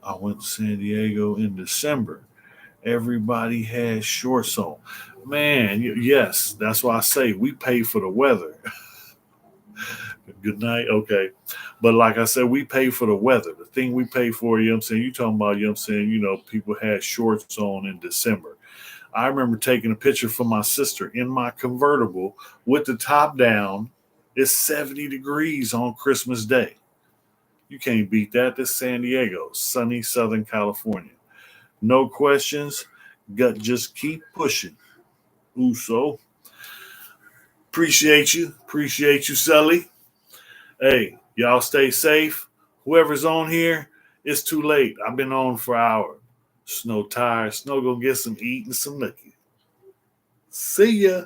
[SPEAKER 1] I went to San Diego in December. Everybody has shorts on. Man, yes, that's why I say we pay for the weather. Good night. Okay. But like I said, we pay for the weather. The thing we pay for, you know what I'm saying? You talking about, you know what I'm saying, you know, people had shorts on in December. I remember taking a picture for my sister in my convertible with the top down. It's 70 degrees on Christmas Day. You can't beat that. This San Diego, sunny Southern California. No questions. Gut just keep pushing. Uso. Appreciate you. Appreciate you, Sully. Hey, y'all stay safe. Whoever's on here, it's too late. I've been on for an hour. Snow tired. Snow gonna get some eat and some liquor. See ya.